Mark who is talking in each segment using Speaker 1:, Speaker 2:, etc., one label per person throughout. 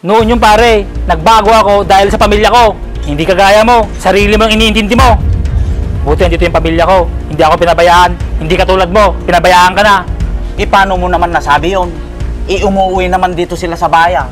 Speaker 1: Noon yung pare, nagbago ako dahil sa pamilya ko. Hindi kagaya mo, sarili mo ang iniintindi mo. Buti nandito yung pamilya ko, hindi ako pinabayaan. Hindi katulad mo, pinabayaan ka na.
Speaker 2: Paano mo naman nasabi yun? Umuwi naman dito sila sa bayan.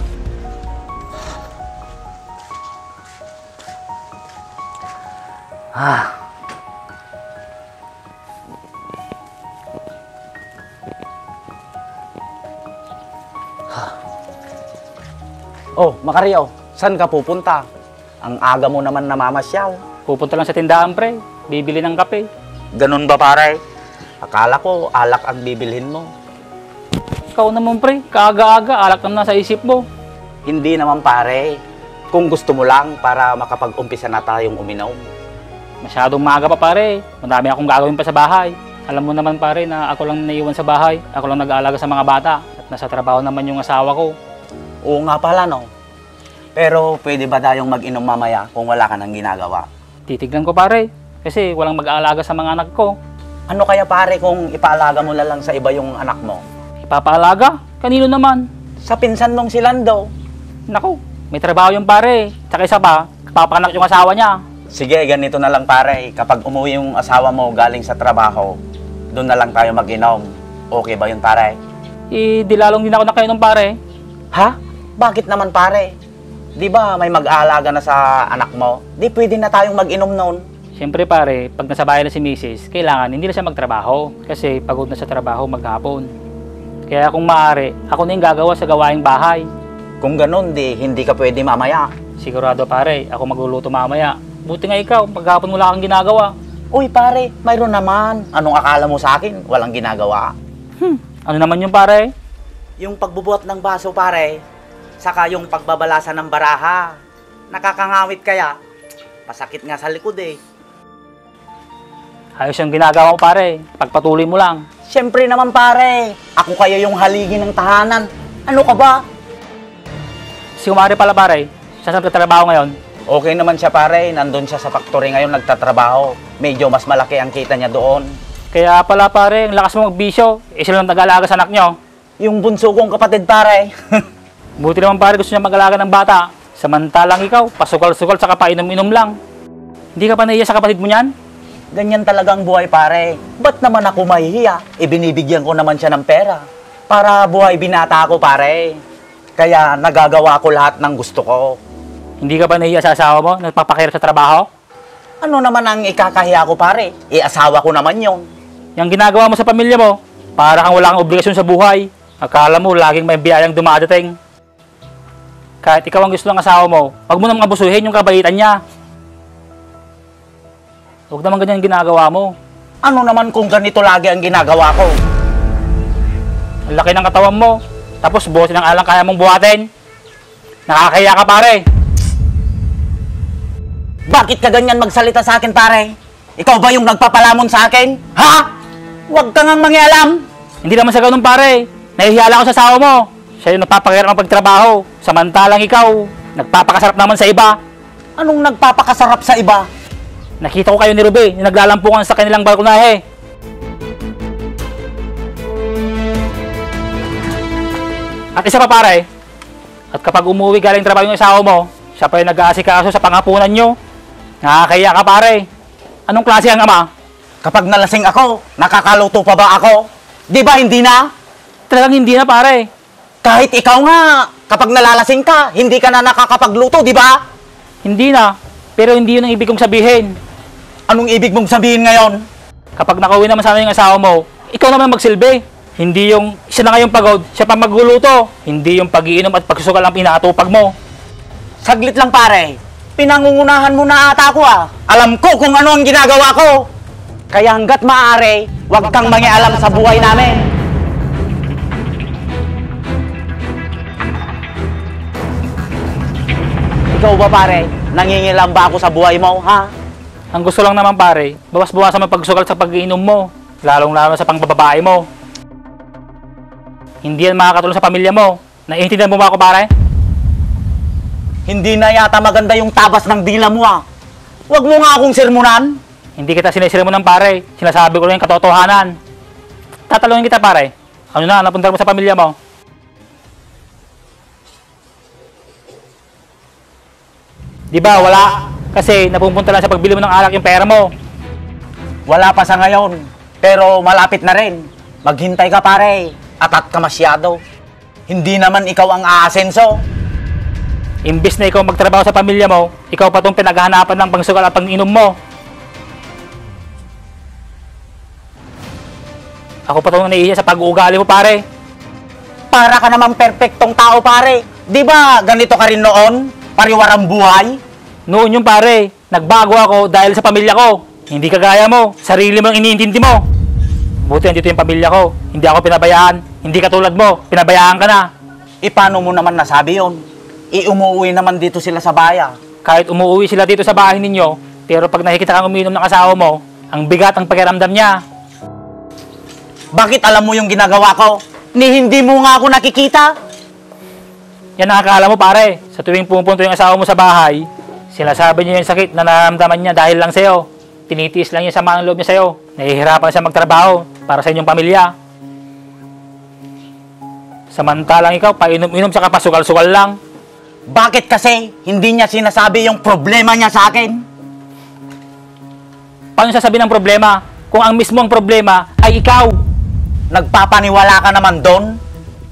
Speaker 2: Oh, Macario, saan ka pupunta? Ang aga mo naman namamasyal.
Speaker 1: Pupunta lang sa tindahan pre, bibili ng kape.
Speaker 2: Ganun ba pare? Akala ko alak ang bibilhin mo.
Speaker 1: Ikaw naman pre, kaaga-aga, alak naman nasa isip mo.
Speaker 2: Hindi naman pare. Kung gusto mo lang para makapag-umpisa na tayong uminom.
Speaker 1: Masyadong maaga pa pare, madami akong gagawin pa sa bahay. Alam mo naman pare na ako lang naiwan sa bahay, ako lang nag-aalaga sa mga bata at nasa trabaho naman yung asawa ko.
Speaker 2: Oo nga pala no. Pero pwede ba tayong mag-inom mamaya kung wala ka nang ginagawa?
Speaker 1: Titignan ko pare, kasi walang mag-aalaga sa mga anak ko.
Speaker 2: Ano kaya pare kung ipaalaga mo na lang sa iba yung anak mo?
Speaker 1: Ipapaalaga? Kanino naman?
Speaker 2: Sa pinsan mong si Lando.
Speaker 1: Naku, may trabaho yung pare. Tsaka isa pa, papanak yung asawa niya.
Speaker 2: Sige, ganito na lang pare. Kapag umuwi yung asawa mo galing sa trabaho, doon na lang tayo mag-inom. Okay ba yun pare?
Speaker 1: Di lalong din ako nakainom pare.
Speaker 2: Ha? Bakit naman pare? Di ba may mag-aalaga na sa anak mo? Di pwede na tayong mag-inom noon.
Speaker 1: Siyempre pare, pag nasa bahay na si Mrs., kailangan hindi na siya magtrabaho. Kasi pagod na sa trabaho maghapon. Kaya kung maaari, ako na yung gagawa sa gawaing bahay.
Speaker 2: Kung ganun, di hindi ka pwede mamaya.
Speaker 1: Sigurado pare, ako magluluto mamaya. Buti nga ikaw, maghapon wala kang ginagawa.
Speaker 2: Uy pare, mayroon naman. Anong akala mo sa akin? Walang ginagawa.
Speaker 1: Ano naman yung pare?
Speaker 2: Yung pagbubuhat ng baso pare, saka yung pagbabalasan ng baraha. Nakakangawit kaya? Pasakit nga sa likod eh.
Speaker 1: Ayos yung ginagawa ko pare, pagpatuloy mo lang.
Speaker 2: Siyempre naman pare, ako kaya yung haligi ng tahanan. Ano ka ba?
Speaker 1: Si Umari pala pare, siya sa trabaho ngayon.
Speaker 2: Okay naman siya pare, nandun siya sa factory ngayon nagtatrabaho. Medyo mas malaki ang kita niya doon.
Speaker 1: Kaya pala pare, ang lakas mo magbisyo, sila lang nag-aalaga sa anak nyo.
Speaker 2: Yung bunso kong kapatid pare.
Speaker 1: Buti naman pare gusto niya mag-alaga ng bata. Samantalang ikaw, pasukal-sukal sa painom-inom lang. Hindi ka pa naiya sa kapatid mo niyan?
Speaker 2: Ganyan talagang buhay pare. Ba't naman ako mahihiya? Ibinibigyan ko naman siya ng pera. Para buhay binata ako pare. Kaya nagagawa ko lahat ng gusto ko.
Speaker 1: Hindi ka ba nahiya sa asawa mo? Nagpapakirap sa trabaho?
Speaker 2: Ano naman ang ikakahiya ko pare? Asawa ko naman yon.
Speaker 1: Yung ginagawa mo sa pamilya mo, para kang wala kang obligasyon sa buhay. Akala mo laging may biyayang dumadating. Kahit ikaw ang gusto ng asawa mo, huwag mo namang abusuhin yung kabaitan niya. Huwag naman ganyan ginagawa mo.
Speaker 2: Ano naman kung ganito lagi ang ginagawa ko?
Speaker 1: Ang laki ng katawan mo, tapos buhatin ang alang kaya mong buhatin. Nakakaya ka pare.
Speaker 2: Bakit ka ganyan magsalita sa akin pare? Ikaw ba yung nagpapalamon sa akin? Ha? Huwag kang ang mangialam.
Speaker 1: Hindi naman sa ganun pare. Nahihiya lang ako sa asawa mo. Siya yung nagpapakirap ng pagtrabaho. Samantalang ikaw, nagpapakasarap naman sa iba.
Speaker 2: Anong nagpapakasarap sa iba?
Speaker 1: Nakita ko kayo ni Ruby, naglalampungan sa kanilang balkonahe. At isa pa pare, at kapag umuwi galing trabaho yung asawa mo, siya pa yung nag-aasikaso sa pangapunan nyo. Nakakaya ka pare. Anong klase ang ama?
Speaker 2: Kapag nalasing ako, nakakaluto pa ba ako? Di ba hindi na?
Speaker 1: Talagang hindi na pare.
Speaker 2: Kahit ikaw nga, kapag nalalasing ka, hindi ka na nakakapagluto, di ba?
Speaker 1: Hindi na, pero hindi yun ang ibig kong sabihin.
Speaker 2: Anong ibig mong sabihin ngayon?
Speaker 1: Kapag nakauwi naman sana yung asawa mo, ikaw naman magsilbi. Hindi yung siya na ngayong pagod, siya pa magluluto. Hindi yung pag-iinom at pagsusukal ang pinatupag mo.
Speaker 2: Saglit lang pare, pinangungunahan mo na ata ako ah. Alam ko kung ano ang ginagawa ko. Kaya hanggat maaari, huwag kang mangialam sa buhay namin. Ikaw ba pare, nangingilam ba ako sa buhay mo, ha?
Speaker 1: Ang gusto lang naman pare, bawas-bawasan mo pagsugal sa pag-iinom mo. Lalong-lalo sa pangbababae mo. Hindi yan makakatulong sa pamilya mo. Naiintindihan mo ba ako pare?
Speaker 2: Hindi na yata maganda yung tabas ng dila mo ah. Huwag mo nga akong sermonan.
Speaker 1: Hindi kita sinisirmonan pare. Sinasabi ko lang yung katotohanan. Tatalungin kita pare. Ano na, napunta mo sa pamilya mo? Di ba, wala? Kasi napupunta lang sa pagbili mo ng alak yung pera mo.
Speaker 2: Wala pa sa ngayon, pero malapit na rin. Maghintay ka pare, atat ka masyado. Hindi naman ikaw ang aasenso.
Speaker 1: Imbis na ikaw magtrabaho sa pamilya mo, ikaw pa itong pinaghahanapan ng pangsugal at pang-inom mo. Ako pa itong naiiya sa pag-uugali mo, pare.
Speaker 2: Para ka namang perpektong tao pare. Di ba ganito ka rin noon? Pariwarang buhay?
Speaker 1: Noon yung pare, nagbago ako dahil sa pamilya ko. Hindi kagaya mo, sarili mo ang iniintindi mo. Buti nandito yung pamilya ko, hindi ako pinabayaan. Hindi katulad mo, pinabayaan ka na.
Speaker 2: Paano mo naman nasabi yun? Umuwi naman dito sila sa baya.
Speaker 1: Kahit umuwi sila dito sa bahay ninyo, pero pag nakikita kang umiinom ng asawa mo, ang bigat ang pakiramdam niya.
Speaker 2: Bakit alam mo yung ginagawa ko? Hindi mo nga ako nakikita.
Speaker 1: Yan ang akala mo pare, sa tuwing pumupunta yung asawa mo sa bahay, sinasabi niya yung sakit na nararamdaman niya dahil lang sa'yo. Tinitiis lang yung sama ng loob niya sa'yo. Nahihirapan siya magtrabaho para sa inyong pamilya. Samantalang ikaw, painom-inom sa kapasugal-sugal lang.
Speaker 2: Bakit kasi hindi niya sinasabi yung problema niya sa akin?
Speaker 1: Paano sasabihin ng problema kung ang mismo ang problema ay ikaw?
Speaker 2: Nagpapaniwala ka naman doon?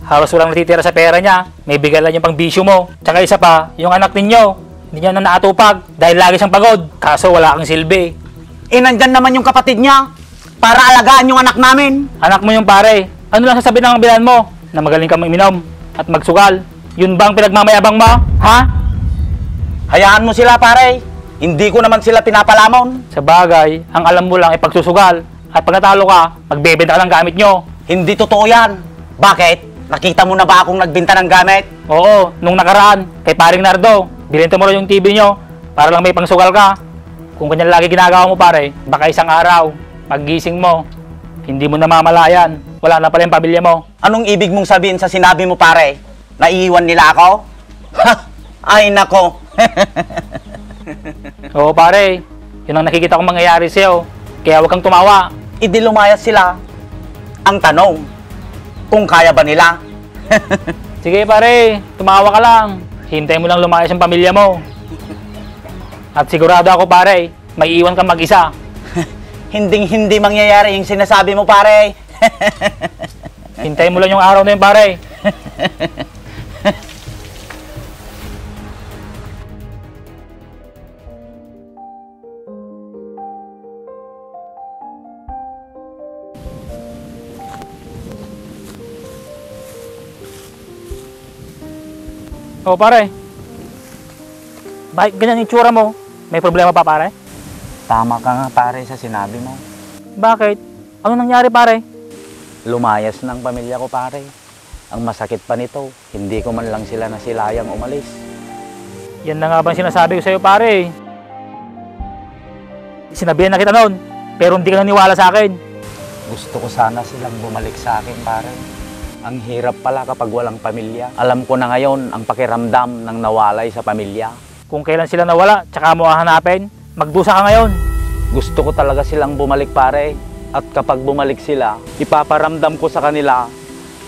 Speaker 1: Halos walang natitira sa pera niya, may bigay lang yung pang bisyo mo. Tsaka isa pa, yung anak ninyo, hindi niya na naatupag dahil lagi siyang pagod. Kaso wala kang silbi.
Speaker 2: Nandyan naman yung kapatid niya para alagaan yung anak namin.
Speaker 1: Anak mo yung pare, ano lang sasabihin ng kabilan mo? Na magaling kang uminom at magsugal. Yun ba ang pinagmamayabang mo? Ha?
Speaker 2: Hayaan mo sila pare. Hindi ko naman sila pinapalamon.
Speaker 1: Sa bagay, ang alam mo lang ay pagsusugal. At pag natalo ka, magbebenta ka ng gamit nyo.
Speaker 2: Hindi totoo yan. Bakit? Nakita mo na ba akong nagbenta ng gamit?
Speaker 1: Oo, nung nakaraan, kay paring Nardo, binenta mo lang yung TV nyo para lang may pangsugal ka. Kung ganyan lagi ginagawa mo pare, baka isang araw, paggising mo, hindi mo namamalayan, wala na pala yung pamilya mo.
Speaker 2: Anong ibig mong sabihin sa sinabi mo pare? Naiiwan nila ako? Ay nako.
Speaker 1: Oo pare, yun ang nakikita kong mangyayari sa'yo. Kaya huwag kang tumawa.
Speaker 2: Lumayas sila. Ang tanong, kung kaya ba nila?
Speaker 1: Sige pare, tumawa ka lang. Hintay mo lang lumayas ang pamilya mo. At sigurado ako pare, may iwan kang mag-isa.
Speaker 2: Hindi mangyayari yung sinasabi mo pare.
Speaker 1: Hintay mo lang yung araw na yun pare. Oh pare, bakit ganyan yung tsura mo? May problema pa pare?
Speaker 2: Tama ka nga pare sa sinabi mo.
Speaker 1: Bakit? Ano nangyari pare?
Speaker 2: Lumayas ng pamilya ko pare. Ang masakit pa nito, hindi ko man lang sila nasilayang umalis.
Speaker 1: Yan na nga ba sinasabi ko sa'yo pare? Sinabihan na kita noon, pero hindi ka naniwala sa akin.
Speaker 2: Gusto ko sana silang bumalik sa akin pare. Ang hirap pala kapag walang pamilya. Alam ko na ngayon ang pakiramdam ng nawalay sa pamilya.
Speaker 1: Kung kailan sila nawala, tsaka mo hahanapin, magdusa ka ngayon.
Speaker 2: Gusto ko talaga silang bumalik pare. At kapag bumalik sila, ipaparamdam ko sa kanila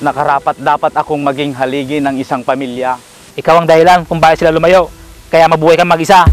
Speaker 2: na karapat dapat akong maging haligi ng isang pamilya.
Speaker 1: Ikaw ang dahilan kung bakit sila lumayo, kaya mabuhay kang mag-isa.